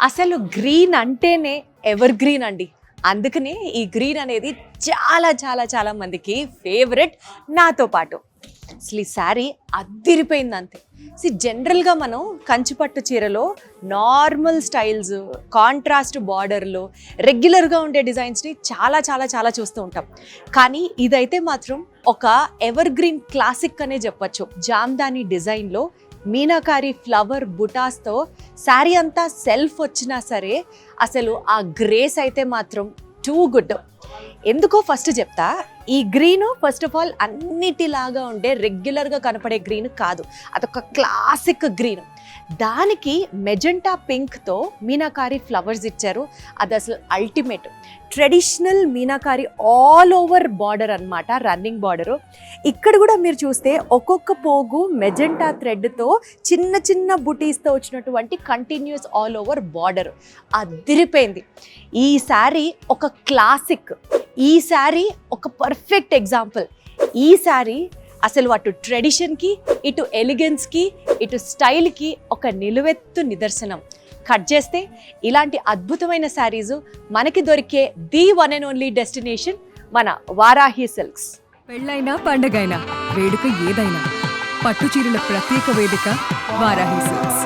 అసలు గ్రీన్ అంటేనే ever green అండి. అందుకనే ఈ గ్రీన్ అనేది చాలా చాలా చాలా మందికి ఫేవరెట్, నాతో పాటు. అసలు ఈ శారీ అద్దిరిపోయింది అంతే. జనరల్గా మనం కంచిపట్టు చీరలో నార్మల్ స్టైల్స్, కాంట్రాస్ట్ బార్డర్లో రెగ్యులర్గా ఉండే డిజైన్స్ని చాలా చాలా చాలా చూస్తూ ఉంటాం. కానీ ఇదైతే మాత్రం ఒక ఎవర్ గ్రీన్ క్లాసిక్ అనే చెప్పచ్చు. జామ్దాని డిజైన్లో మీనాకారి ఫ్లవర్ బుటాస్తో శారీ అంతా సెల్ఫ్ వచ్చినా సరే అసలు ఆ గ్రేస్ అయితే మాత్రం టూ గుడ్. ఎందుకో ఫస్ట్ చెప్తా. ఈ గ్రీన్ ఫస్ట్ ఆఫ్ ఆల్ అన్నిటిలాగా ఉండే రెగ్యులర్గా కనపడే గ్రీన్ కాదు, అదొక క్లాసిక్ గ్రీన్. దానికి మెజెంటా పింక్తో మీనాకారి ఫ్లవర్స్ ఇచ్చారు. అది అసలు ultimate. Traditional meenakari all over border అన్నమాట, రన్నింగ్ బార్డరు. ఇక్కడ కూడా మీరు చూస్తే ఒక్కొక్క పోగు మెజెంటా థ్రెడ్తో చిన్న చిన్న బుటీస్తో వచ్చినటువంటి కంటిన్యూస్ ఆల్ ఓవర్ బార్డర్ అదిరిపోయింది. ఈ శారీ ఒక క్లాసిక్, ఈ శారీ ఒక పర్ఫెక్ట్ ఎగ్జాంపుల్. ఈ శారీ అసలు అటు ట్రెడిషన్కి, ఇటు ఎలిగెన్స్కి, ఇటు స్టైల్కి ఒక నిలువెత్తు నిదర్శనం. కట్ చేస్తే ఇలాంటి అద్భుతమైన శారీస్ మనకి దొరికే the one and only destination మన వారాహి సిల్క్స్. పెళ్ళైనా పండగైనా వేడుక ఏదైనా పట్టు చీరల ప్రత్యేక వేదిక వారాహి సిల్క్స్.